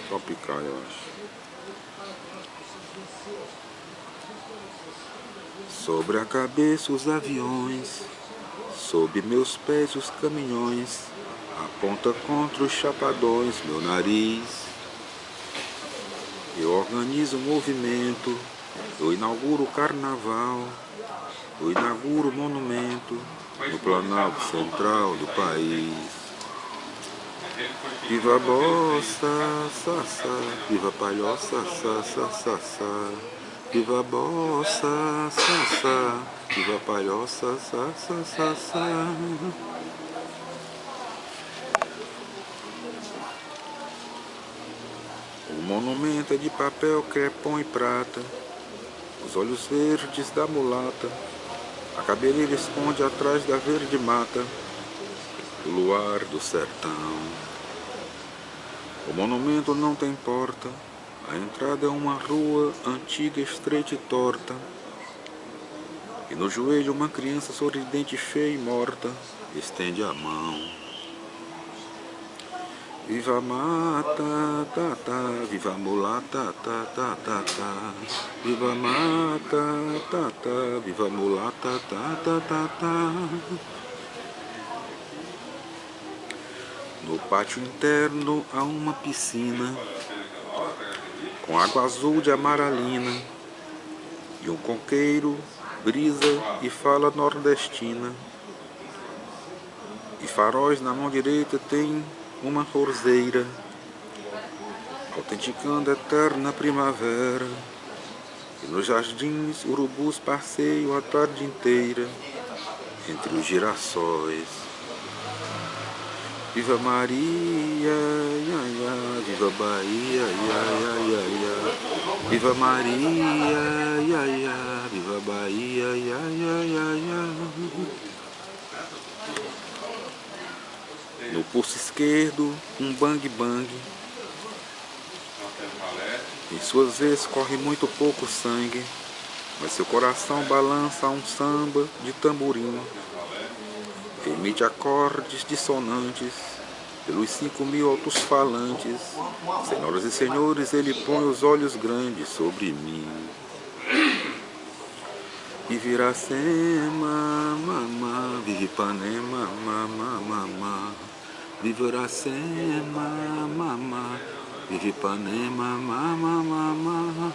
Tropicália, eu acho. Sobre a cabeça os aviões, sob meus pés os caminhões, aponta contra os chapadões meu nariz. Eu organizo o movimento, eu inauguro o carnaval, eu inauguro o monumento no Planalto Central do país. Viva a bossa, sa, sa, viva a palhoça, sa, sa, sa, sa. Viva a bossa, sa, sa, viva a palhoça, sa, sa, sa, sa. O monumento é de papel, crepom e prata, os olhos verdes da mulata, a cabeleira esconde atrás da verde mata, o luar do sertão. O monumento não tem porta, a entrada é uma rua antiga, estreita e torta, e no joelho uma criança sorridente, feia e morta, estende a mão. Viva a mata, tá, tá, viva a mulata, tá, tá, tá, tá. Viva a mata, tá, tá, viva a mulata, tá, tá, tá, tá. No pátio interno há uma piscina, com água azul de amaralina, e um coqueiro brisa e fala nordestina. E faróis na mão direita tem uma roseira, autenticando a eterna primavera. E nos jardins urubus passeiam a tarde inteira, entre os girassóis. Viva Maria, ia, ia, viva Bahia, ia, ia, ia, ia. Viva Maria, ia, ia, viva Bahia, ia, ia, ia, ia. No pulso esquerdo, um bang bang. Em suas vezes corre muito pouco sangue, mas seu coração balança a um samba de tamborim. Emite acordes dissonantes pelos 5.000 altos-falantes. Senhoras e senhores, ele põe os olhos grandes sobre mim. Vive Iracema, mamá, vive Ipanema, mamá, mamá. Vive Iracema, mamá, vive Ipanema, mamá, mamá.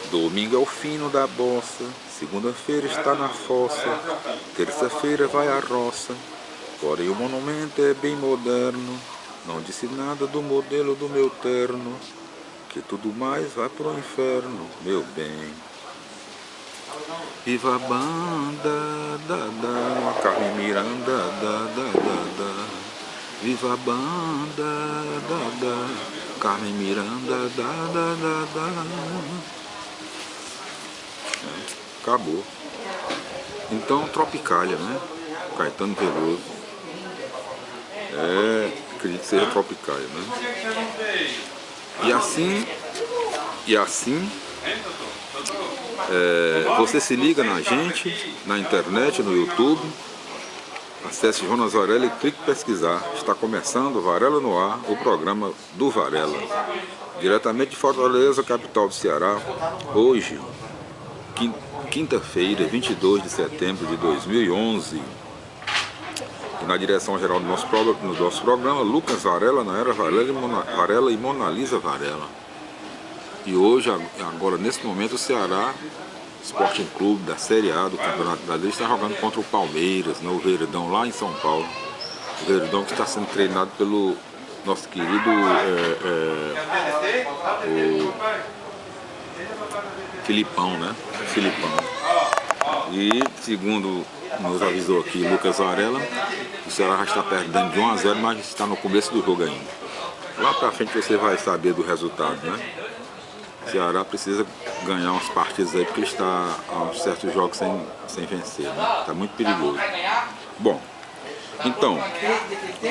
Domingo é o fino da bossa, segunda-feira está na fossa, terça-feira vai à roça. Porém o monumento é bem moderno, não disse nada do modelo do meu terno, que tudo mais vai pro inferno, meu bem. Viva a banda, da, da, Carmen Miranda, da, da, da, da. Viva a banda, da, da, Carmen Miranda, da, da, da, da. Acabou. Então, Tropicália, né? Caetano Veloso. Acredito que seja Tropicália, né? E assim, você se liga na gente, na internet, no YouTube. Acesse Jonas Varela e clique em pesquisar. Está começando Varela no Ar, o programa do Varela. Diretamente de Fortaleza, capital do Ceará. Hoje, quinta-feira, 22 de setembro de 2011. E na direção geral do nosso programa, Lucas Varela, na era Varela e Mona Lisa Varela. E hoje, agora nesse momento, o Ceará Sporting Clube da Série A do Campeonato Brasileiro está jogando contra o Palmeiras, no Verdão, lá em São Paulo. O Verdão que está sendo treinado pelo nosso querido o Filipão, né? Filipão. E segundo nos avisou aqui Lucas Varela, o Ceará já está perdendo de 1-0, mas está no começo do jogo ainda. Lá pra frente você vai saber do resultado, né? O Ceará precisa ganhar umas partidas aí, porque está há certos jogos sem vencer, né? Está muito perigoso. Bom, então,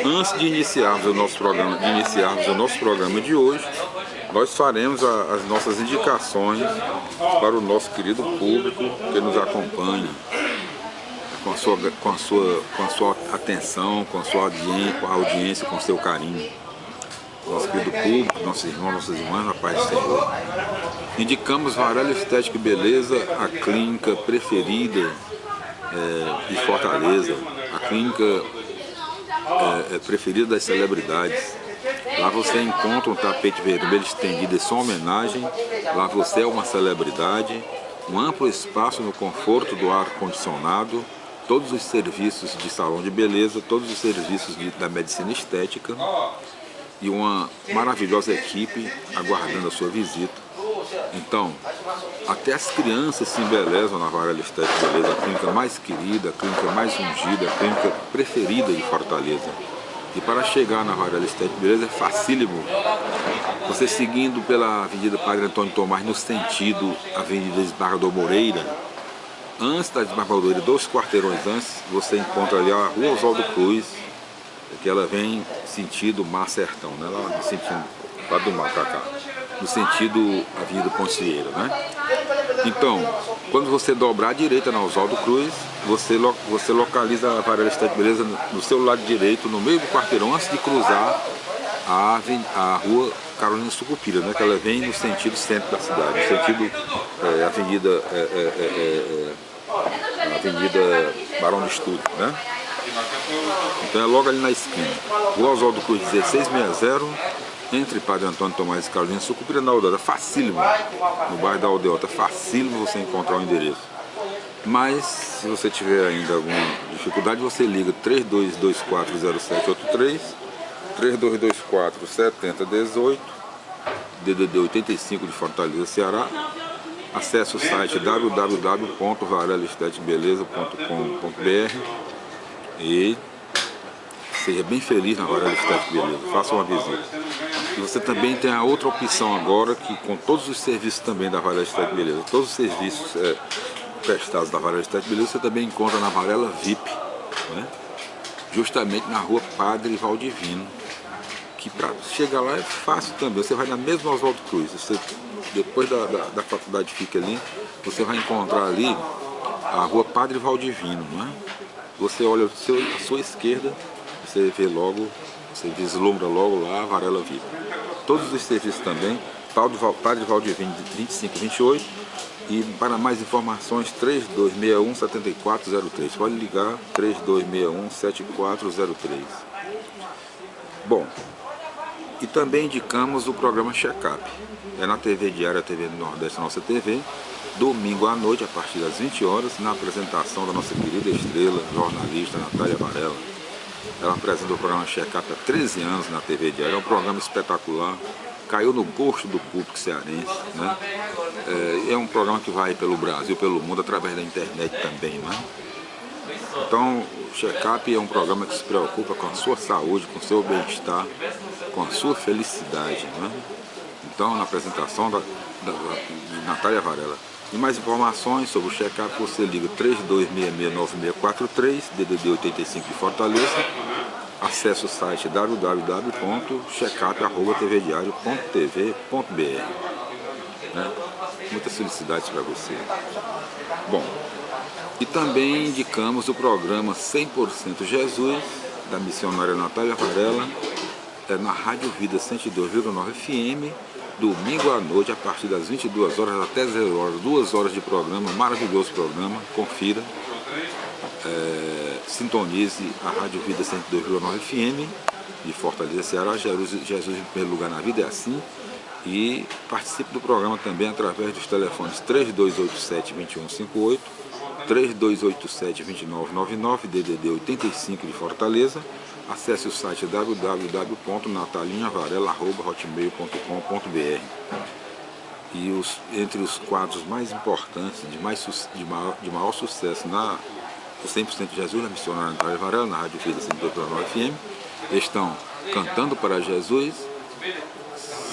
antes de iniciarmos o nosso programa de hoje, nós faremos as nossas indicações para o nosso querido público que nos acompanha. com a sua atenção, com a sua audiência, com o seu carinho. Nosso querido público, nossos irmãos, nossas irmãs, na paz do Senhor. Indicamos Varela Estética e Beleza, a clínica preferida de Fortaleza, a clínica preferida das celebridades. Lá você encontra um tapete vermelho estendido em sua homenagem. Lá você é uma celebridade. Um amplo espaço no conforto do ar-condicionado. Todos os serviços de salão de beleza, todos os serviços da medicina estética. E uma maravilhosa equipe aguardando a sua visita. Então, até as crianças se embelezam na Varela Estética e Beleza, a clínica mais querida, a clínica mais ungida, a clínica preferida de Fortaleza. E para chegar na Varela Estética e Beleza é facílimo. Você seguindo pela Avenida Padre Antônio Tomás no sentido Avenida Desembargador Moreira, antes da Desembargador, 2 quarteirões antes, você encontra ali a Rua Oswaldo Cruz, que ela vem sentido Mar Sertão, né? Lá no sentido lá do mar pra cá, no sentido Avenida Ponte Vieira, né? Então, quando você dobrar à direita na Oswaldo Cruz, você localiza a Varela Estética e Beleza no seu lado direito, no meio do quarteirão, antes de cruzar a Rua Carolina Sucupira, né? Que ela vem no sentido centro da cidade, no sentido Avenida Barão do Estúdio, né? Então é logo ali na esquina. Rua Oswaldo Cruz 1660, entre Padre Antônio Tomás e Carolina Sucupira, na Aldeota. Facílimo, no bairro da Aldeota, facílimo você encontrar o endereço. Mas, se você tiver ainda alguma dificuldade, você liga 32240783, 32247018, DDD 85 de Fortaleza, Ceará. Acesse o site www.varelaestéticabeleza.com.br e seja bem feliz na Varela Estética e Beleza. Faça uma visita. E você também tem a outra opção agora, que com todos os serviços também da Varela Estética e Beleza, todos os serviços prestados da Varela Estética e Beleza, você também encontra na Varela VIP, né? Justamente na Rua Padre Valdivino, que para chegar lá é fácil também. Você vai na mesma Oswaldo Cruz, você, depois da faculdade fica ali, você vai encontrar ali a Rua Padre Valdivino, né? Você olha à sua esquerda, você vê logo, você vislumbra logo lá a Varela VIP. Todos os serviços também, Padre Valdivino 2528, e para mais informações 3261-7403. Pode ligar 3261-7403. Bom, e também indicamos o programa Check-up. É na TV Diária, TV do Nordeste, nossa TV, domingo à noite, a partir das 20 horas, na apresentação da nossa querida estrela, jornalista Natália Varela. Ela apresenta o programa Check-up há 13 anos na TV Diária. É um programa espetacular, caiu no gosto do público cearense, né? É um programa que vai pelo Brasil, pelo mundo, através da internet também, né? Então, o Check-up é um programa que se preocupa com a sua saúde, com o seu bem-estar, com a sua felicidade, né? Então, na apresentação de Natália Varela. E mais informações sobre o Check-up, você liga 3266-9643, DDD 85 de Fortaleza. Acesse o site www.checkup@tvdiario.tv.br, né? Muitas felicidades para você. Bom, e também indicamos o programa 100% Jesus, da missionária Natália Varela, na Rádio Vida 102,9 FM, domingo à noite, a partir das 22 horas até 0 horas, 2 horas de programa, maravilhoso programa, confira. Sintonize a Rádio Vida 102,9 FM de Fortaleza, Ceará. Jesus em primeiro lugar na vida, é assim. E participe do programa também através dos telefones 3287-2158, 3287-2999, DDD 85 de Fortaleza. Acesse o site www.natalinhavarela@hotmail.com.br. E entre os quadros mais importantes, de maior sucesso na 100% Jesus, na missionária Natália Varela, na Rádio Vida 102,9 FM, estão Cantando para Jesus,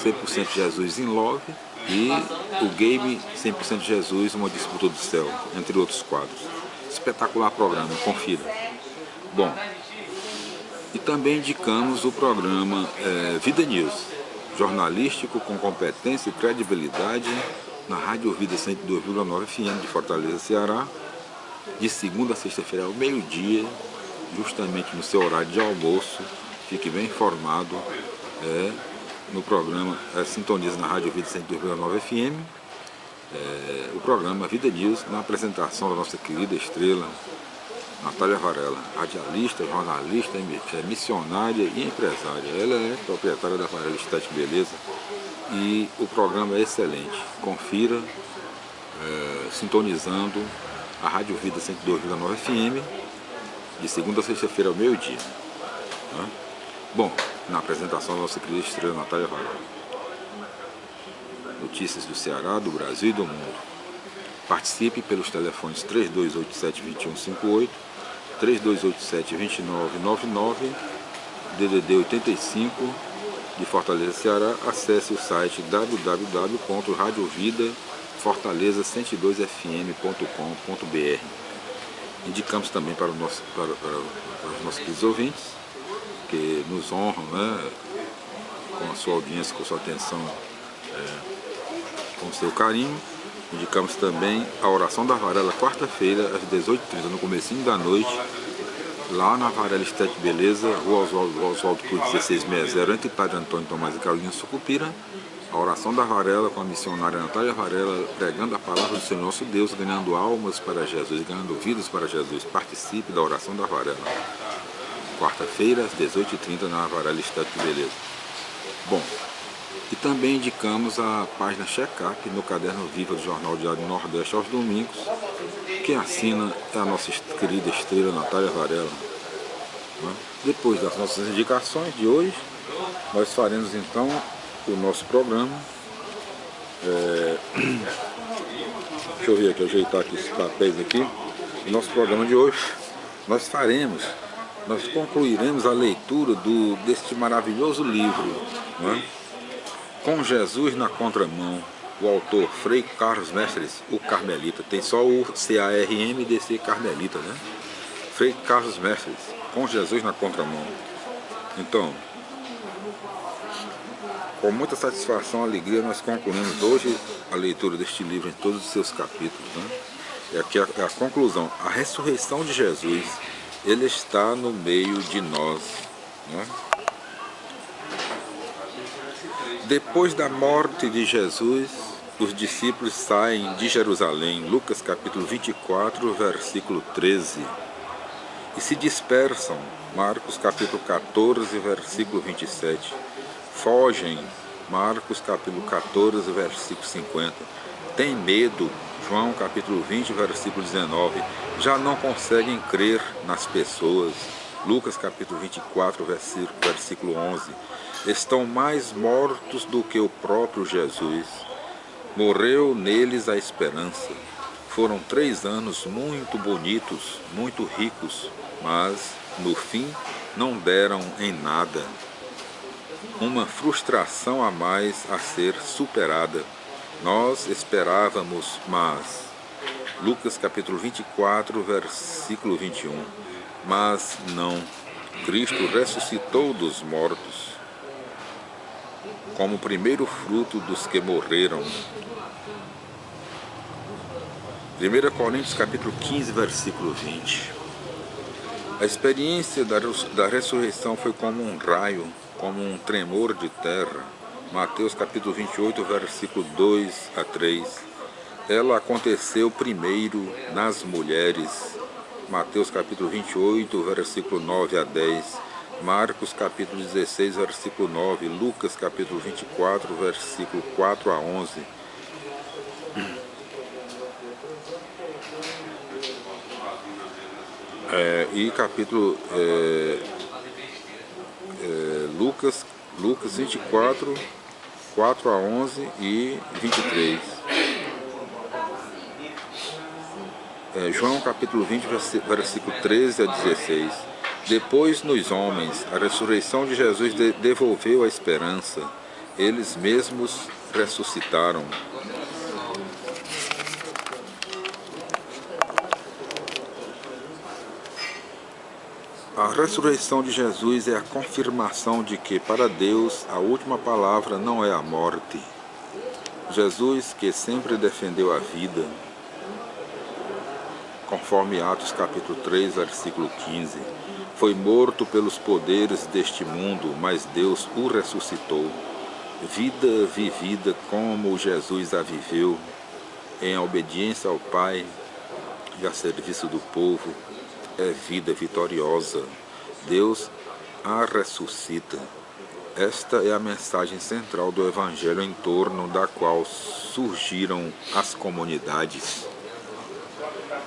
100% Jesus in Love e o game 100% Jesus, Uma Disputa do Céu, entre outros quadros. Espetacular programa, confira. Bom, e também indicamos o programa Vida News, jornalístico com competência e credibilidade, na Rádio Vida 102,9 FM de Fortaleza, Ceará. de segunda a sexta-feira ao meio-dia, justamente no seu horário de almoço. Fique bem informado no programa Sintoniza na Rádio Vida 102,9 FM. O programa Vida News, na apresentação da nossa querida estrela Natália Varela, radialista, jornalista, missionária e empresária. Ela é proprietária da Varela Estética Beleza e o programa é excelente. Confira sintonizando a Rádio Vida 102,9 FM de segunda a sexta-feira ao meio-dia. Bom, na apresentação da nossa querida estrela Natália Varela. Notícias do Ceará, do Brasil e do mundo. Participe pelos telefones 3287-2158, 3287-2999, DDD 85 de Fortaleza, Ceará. Acesse o site www.radiovidafortaleza102fm.com.br. Indicamos também para os nossos queridos ouvintes, que nos honram, com a sua audiência, com a sua atenção, com o seu carinho. Indicamos também a oração da Varela, quarta-feira, às 18h30, no comecinho da noite, lá na Varela Estética Beleza, Rua Oswaldo Cruz 1660, entre Padre Antônio Tomás e Carolina Sucupira. A oração da Varela com a missionária Natália Varela, pregando a palavra do Senhor nosso Deus, ganhando almas para Jesus, ganhando vidas para Jesus. Participe da oração da Varela. Quarta-feira, às 18h30, na Varela Estética Beleza. Bom, e também indicamos a página Check-up no Caderno Viva do Jornal Diário Nordeste aos domingos. Quem assina é a nossa querida estrela Natália Varela. Depois das nossas indicações de hoje, nós faremos então o nosso programa. Deixa eu ver aqui, ajeitar aqui esses papéis aqui. O nosso programa de hoje, nós concluiremos a leitura deste maravilhoso livro, Com Jesus na Contramão. O autor Frei Carlos Mestres, o Carmelita. Tem só o C-A-R-M-D-C Carmelita, Frei Carlos Mestres, Com Jesus na Contramão. Então, com muita satisfação e alegria, nós concluímos hoje a leitura deste livro em todos os seus capítulos. E aqui é a conclusão. A ressurreição de Jesus, Ele está no meio de nós. Depois da morte de Jesus, os discípulos saem de Jerusalém, Lucas capítulo 24, versículo 13, e se dispersam, Marcos capítulo 14, versículo 27, fogem, Marcos capítulo 14, versículo 50, tem medo, João capítulo 20, versículo 19, já não conseguem crer nas pessoas, Lucas capítulo 24, versículo 11, estão mais mortos do que o próprio Jesus. Morreu neles a esperança. Foram 3 anos muito bonitos, muito ricos, mas no fim não deram em nada. Uma frustração a mais a ser superada. Nós esperávamos, mas... Lucas capítulo 24, versículo 21. Mas não. Cristo ressuscitou dos mortos, como primeiro fruto dos que morreram. 1 Coríntios capítulo 15, versículo 20. A experiência da ressurreição foi como um raio, como um tremor de terra. Mateus capítulo 28, versículo 2 a 3. Ela aconteceu primeiro nas mulheres. Mateus capítulo 28, versículo 9 a 10. Marcos capítulo 16, versículo 9, Lucas capítulo 24, versículo 4 a 11. E capítulo Lucas 24, 4 a 11 e 23. João capítulo 20, versículo 13 a 16. Depois nos homens, a ressurreição de Jesus devolveu a esperança. Eles mesmos ressuscitaram. A ressurreição de Jesus é a confirmação de que, para Deus, a última palavra não é a morte. Jesus, que sempre defendeu a vida, conforme Atos capítulo 3, versículo 15. Foi morto pelos poderes deste mundo, mas Deus o ressuscitou. Vida vivida como Jesus a viveu, em obediência ao Pai e a serviço do povo, é vida vitoriosa. Deus a ressuscita. Esta é a mensagem central do Evangelho em torno da qual surgiram as comunidades.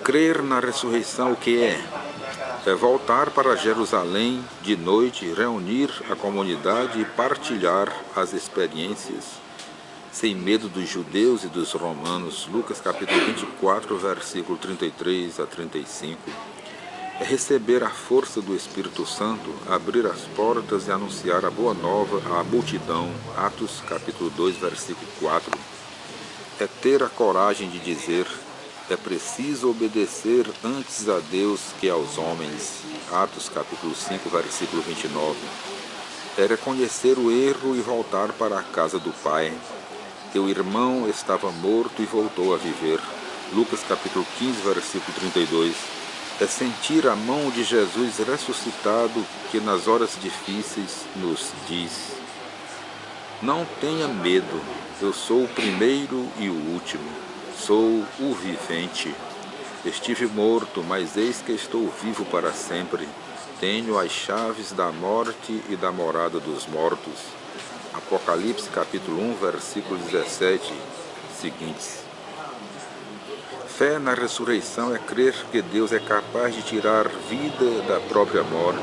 Crer na ressurreição o que é? É voltar para Jerusalém de noite, reunir a comunidade e partilhar as experiências, sem medo dos judeus e dos romanos. Lucas capítulo 24, versículo 33 a 35. É receber a força do Espírito Santo, abrir as portas e anunciar a boa nova à multidão. Atos capítulo 2, versículo 4. É ter a coragem de dizer: é preciso obedecer antes a Deus que aos homens. Atos capítulo 5, versículo 29. É reconhecer o erro e voltar para a casa do Pai. Teu irmão estava morto e voltou a viver. Lucas capítulo 15, versículo 32. É sentir a mão de Jesus ressuscitado que nas horas difíceis nos diz: não tenha medo, eu sou o primeiro e o último, sou o vivente. Estive morto, mas eis que estou vivo para sempre. Tenho as chaves da morte e da morada dos mortos. Apocalipse capítulo 1, versículo 17 seguintes. Fé na ressurreição é crer que Deus é capaz de tirar vida da própria morte.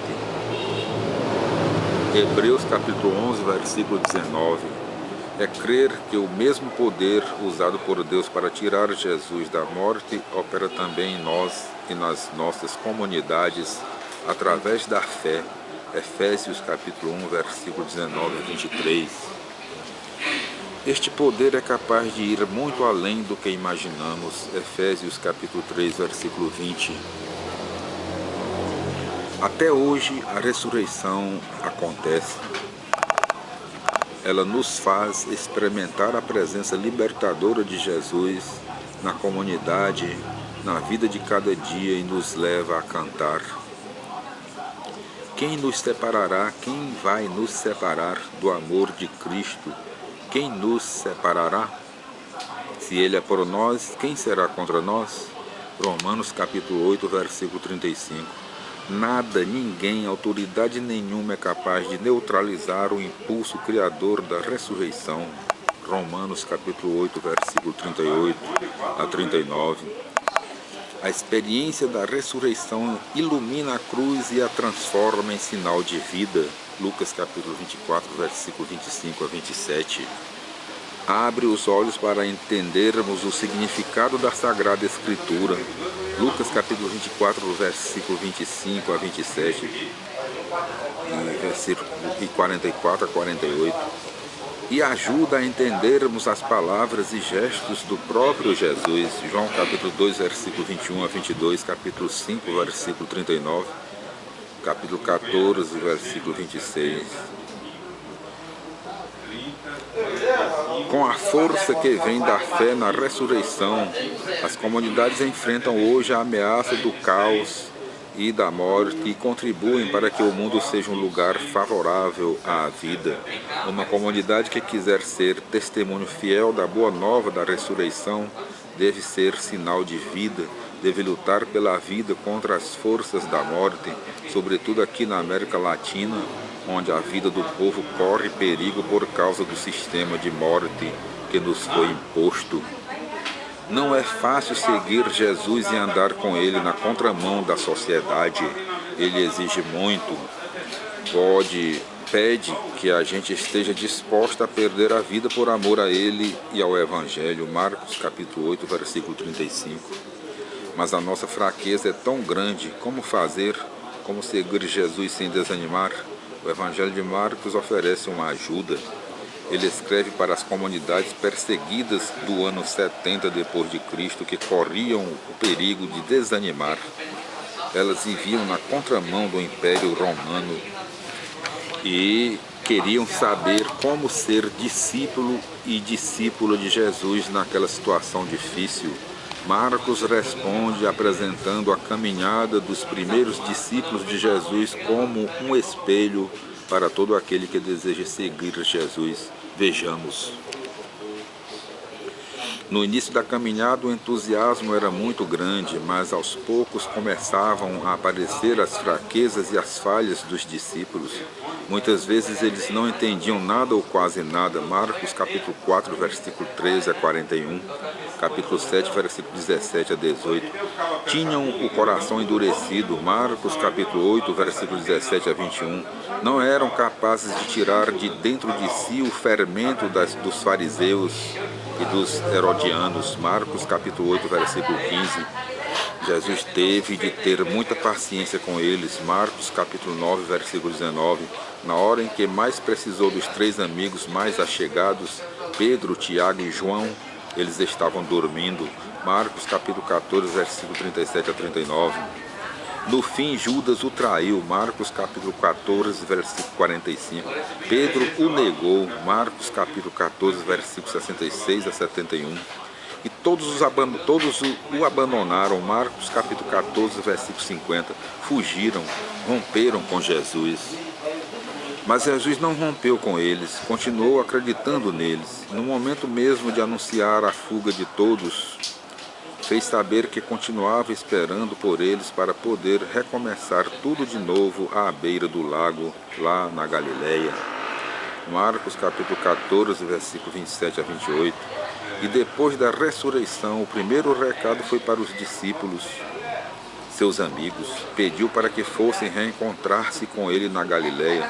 Hebreus capítulo 11, versículo 19. É crer que o mesmo poder usado por Deus para tirar Jesus da morte opera também em nós e nas nossas comunidades através da fé. Efésios capítulo 1, versículo 19 a 23. Este poder é capaz de ir muito além do que imaginamos. Efésios capítulo 3, versículo 20. Até hoje a ressurreição acontece. Ela nos faz experimentar a presença libertadora de Jesus na comunidade, na vida de cada dia e nos leva a cantar. Quem nos separará? Quem vai nos separar do amor de Cristo? Quem nos separará? Se Ele é por nós, quem será contra nós? Romanos capítulo 8, versículo 35. Nada, ninguém, autoridade nenhuma é capaz de neutralizar o impulso criador da ressurreição. Romanos capítulo 8, versículo 38 a 39. A experiência da ressurreição ilumina a cruz e a transforma em sinal de vida. Lucas capítulo 24, versículo 25 a 27. Abre os olhos para entendermos o significado da Sagrada Escritura. Lucas capítulo 24, versículo 25 a 27 e versículo 44 a 48. E ajuda a entendermos as palavras e gestos do próprio Jesus. João capítulo 2, versículo 21 a 22, capítulo 5, versículo 39, capítulo 14, versículo 26. Com a força que vem da fé na ressurreição, as comunidades enfrentam hoje a ameaça do caos e da morte e contribuem para que o mundo seja um lugar favorável à vida. Uma comunidade que quiser ser testemunho fiel da boa nova da ressurreição deve ser sinal de vida, deve lutar pela vida contra as forças da morte, sobretudo aqui na América Latina, onde a vida do povo corre perigo por causa do sistema de morte que nos foi imposto. Não é fácil seguir Jesus e andar com Ele na contramão da sociedade. Ele exige muito. Pede que a gente esteja disposta a perder a vida por amor a Ele e ao Evangelho. Marcos capítulo 8, versículo 35. Mas a nossa fraqueza é tão grande. Como fazer? Como seguir Jesus sem desanimar? O Evangelho de Marcos oferece uma ajuda. Ele escreve para as comunidades perseguidas do ano 70 depois de Cristo que corriam o perigo de desanimar. Elas viviam na contramão do Império Romano e queriam saber como ser discípulo e discípula de Jesus naquela situação difícil. Marcos responde apresentando a caminhada dos primeiros discípulos de Jesus como um espelho para todo aquele que deseja seguir Jesus. Vejamos. No início da caminhada o entusiasmo era muito grande, mas aos poucos começavam a aparecer as fraquezas e as falhas dos discípulos. Muitas vezes eles não entendiam nada ou quase nada. Marcos capítulo 4, versículo 13 a 41, capítulo 7, versículo 17 a 18. Tinham o coração endurecido. Marcos capítulo 8, versículo 17 a 21. Não eram capazes de tirar de dentro de si o fermento dos fariseus e dos herodianos. Marcos capítulo 8, versículo 15. Jesus teve de ter muita paciência com eles. Marcos capítulo 9, versículo 19. Na hora em que mais precisou dos 3 amigos mais achegados, Pedro, Tiago e João, eles estavam dormindo. Marcos capítulo 14, versículo 37 a 39. No fim, Judas o traiu. Marcos capítulo 14, versículo 45. Pedro o negou. Marcos capítulo 14, versículo 66 a 71. E todos o abandonaram. Marcos capítulo 14, versículo 50. Fugiram, romperam com Jesus. Mas Jesus não rompeu com eles, continuou acreditando neles. No momento mesmo de anunciar a fuga de todos, fez saber que continuava esperando por eles para poder recomeçar tudo de novo à beira do lago, lá na Galileia. Marcos capítulo 14, versículo 27 a 28. E depois da ressurreição, o primeiro recado foi para os discípulos, seus amigos. Pediu para que fossem reencontrar-se com ele na Galileia.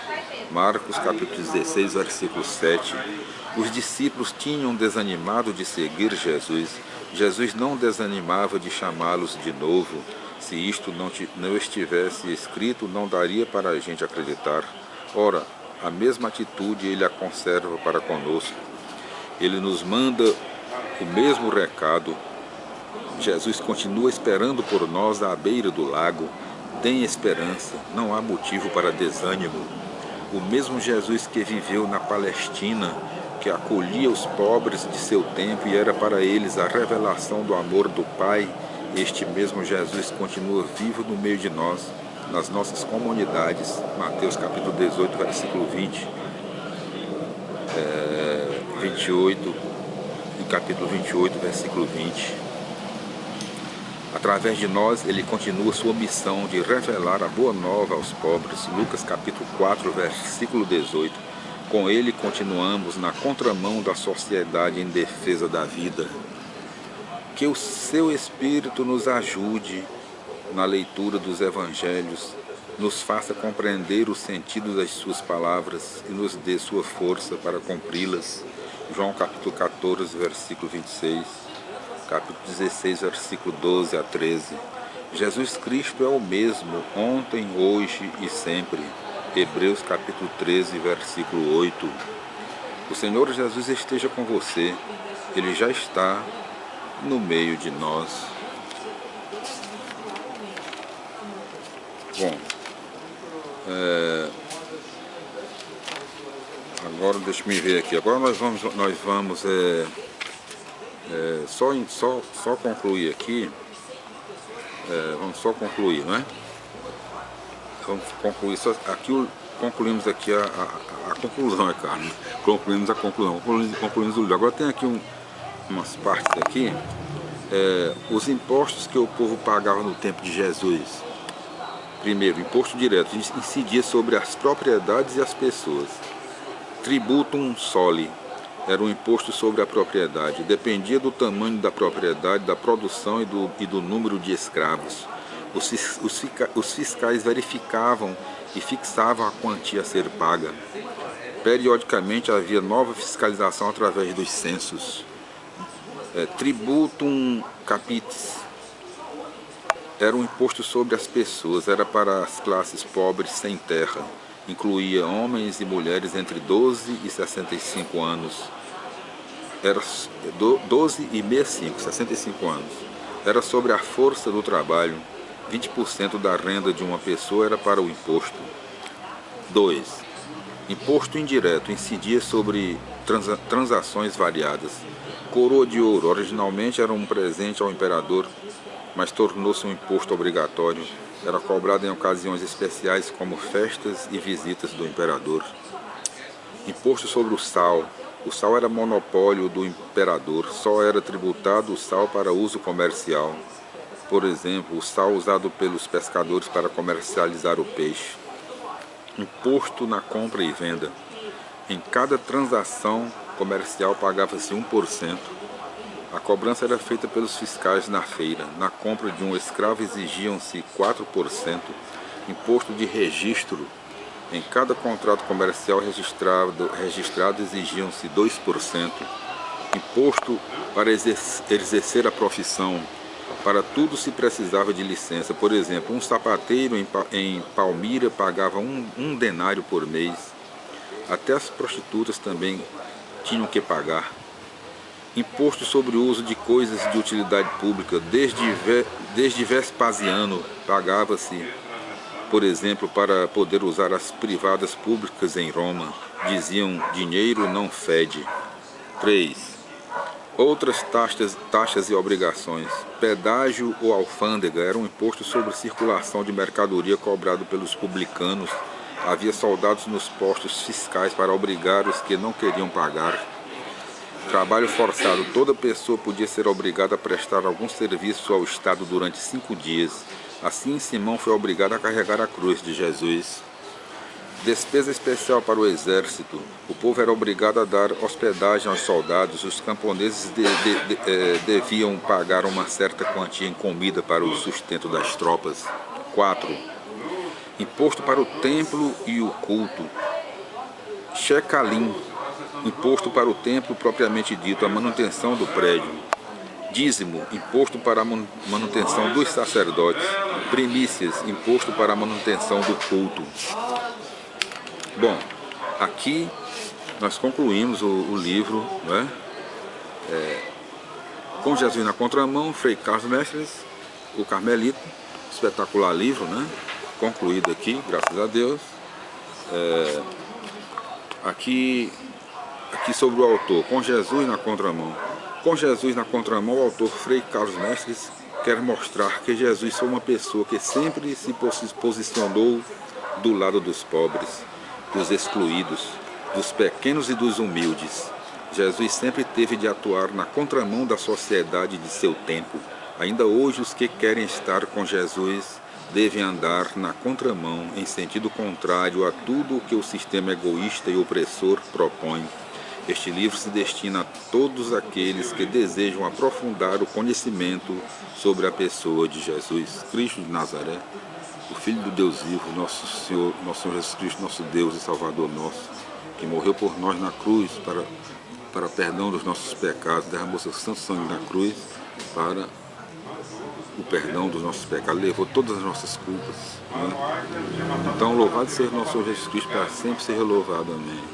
Marcos capítulo 16, versículo 7. Os discípulos tinham desanimado de seguir Jesus. Jesus não desanimava de chamá-los de novo. Se isto não estivesse escrito, não daria para a gente acreditar. Ora, a mesma atitude ele a conserva para conosco. Ele nos manda o mesmo recado. Jesus continua esperando por nós à beira do lago. Tem esperança, não há motivo para desânimo. O mesmo Jesus que viveu na Palestina, que acolhia os pobres de seu tempo e era para eles a revelação do amor do Pai, este mesmo Jesus continua vivo no meio de nós, nas nossas comunidades. Mateus capítulo 18, versículo 20, 28 e capítulo 28, versículo 20. Através de nós, ele continua sua missão de revelar a boa nova aos pobres. Lucas capítulo 4, versículo 18. Com ele continuamos na contramão da sociedade em defesa da vida. Que o seu Espírito nos ajude na leitura dos Evangelhos, nos faça compreender o sentido das suas palavras e nos dê sua força para cumpri-las. João capítulo 14, versículo 26. Capítulo 16, versículo 12 a 13. Jesus Cristo é o mesmo, ontem, hoje e sempre. Hebreus capítulo 13, versículo 8. O Senhor Jesus esteja com você. Ele já está no meio de nós. Bom, agora deixa eu ver aqui. Agora nós vamos só concluir aqui. Vamos só concluir, não é? Vamos concluir. Concluímos aqui a conclusão, cara. Concluímos a conclusão. Concluímos o livro. Agora tem aqui umas partes aqui. Os impostos que o povo pagava no tempo de Jesus. Primeiro, imposto direto, incidia sobre as propriedades e as pessoas. Tributum soli, era um imposto sobre a propriedade. Dependia do tamanho da propriedade, da produção e do número de escravos. Os fiscais verificavam e fixavam a quantia a ser paga. Periodicamente havia nova fiscalização através dos censos. Tributum capitis, era um imposto sobre as pessoas, era para as classes pobres sem terra. Incluía homens e mulheres entre 12 e 65 anos. Era 12 e 65 anos. Era sobre a força do trabalho. 20% da renda de uma pessoa era para o imposto. 2. Imposto indireto incidia sobre transações variadas. Coroa de ouro originalmente era um presente ao imperador, mas tornou-se um imposto obrigatório. Era cobrado em ocasiões especiais como festas e visitas do imperador. Imposto sobre o sal. O sal era monopólio do imperador, só era tributado o sal para uso comercial. Por exemplo, o sal usado pelos pescadores para comercializar o peixe. Imposto na compra e venda. Em cada transação comercial pagava-se 1%. A cobrança era feita pelos fiscais na feira. Na compra de um escravo exigiam-se 4%. Imposto de registro. Em cada contrato comercial registrado exigiam-se 2%. Imposto para exercer a profissão. Para tudo se precisava de licença. Por exemplo, um sapateiro em Palmira pagava um denário por mês. Até as prostitutas também tinham que pagar. Imposto sobre o uso de coisas de utilidade pública. Desde Vespasiano pagava-se, por exemplo, para poder usar as privadas públicas em Roma. Diziam, dinheiro não fede. 3. Outras taxas e obrigações. Pedágio ou alfândega era um imposto sobre circulação de mercadoria cobrado pelos publicanos. Havia soldados nos postos fiscais para obrigar os que não queriam pagar. Trabalho forçado. Toda pessoa podia ser obrigada a prestar algum serviço ao Estado durante 5 dias. Assim, Simão foi obrigado a carregar a cruz de Jesus. Despesa especial para o exército. O povo era obrigado a dar hospedagem aos soldados. Os camponeses deviam pagar uma certa quantia em comida para o sustento das tropas. 4. Imposto para o templo e o culto. Shecalim. Imposto para o templo propriamente dito, a manutenção do prédio. Dízimo, imposto para a manutenção dos sacerdotes. Primícias, imposto para a manutenção do culto. Bom, aqui nós concluímos o livro, né? Com Jesus na Contramão, Frei Carlos Mestres, o Carmelita. Espetacular livro, né? Concluído aqui, graças a Deus. Aqui sobre o autor, Com Jesus na Contramão. Com Jesus na Contramão, o autor Frei Carlos Mestres quer mostrar que Jesus foi uma pessoa que sempre se posicionou do lado dos pobres, dos excluídos, dos pequenos e dos humildes. Jesus sempre teve de atuar na contramão da sociedade de seu tempo. Ainda hoje, os que querem estar com Jesus devem andar na contramão, em sentido contrário a tudo o que o sistema egoísta e opressor propõe. Este livro se destina a todos aqueles que desejam aprofundar o conhecimento sobre a pessoa de Jesus Cristo de Nazaré, o Filho do Deus vivo, nosso Senhor Jesus Cristo, nosso Deus e Salvador nosso, que morreu por nós na cruz para perdão dos nossos pecados, derramou seu santo sangue na cruz para o perdão dos nossos pecados, levou todas as nossas culpas, né? Então, louvado seja nosso Senhor Jesus Cristo, para sempre ser louvado, amém.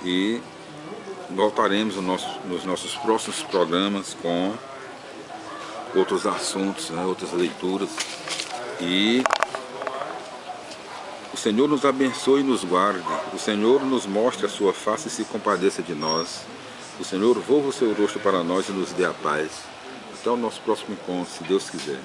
E voltaremos nos nossos próximos programas com outros assuntos, né, outras leituras. E o Senhor nos abençoe e nos guarde. O Senhor nos mostre a sua face e se compadeça de nós. O Senhor volva o seu rosto para nós e nos dê a paz. Até o nosso próximo encontro, se Deus quiser.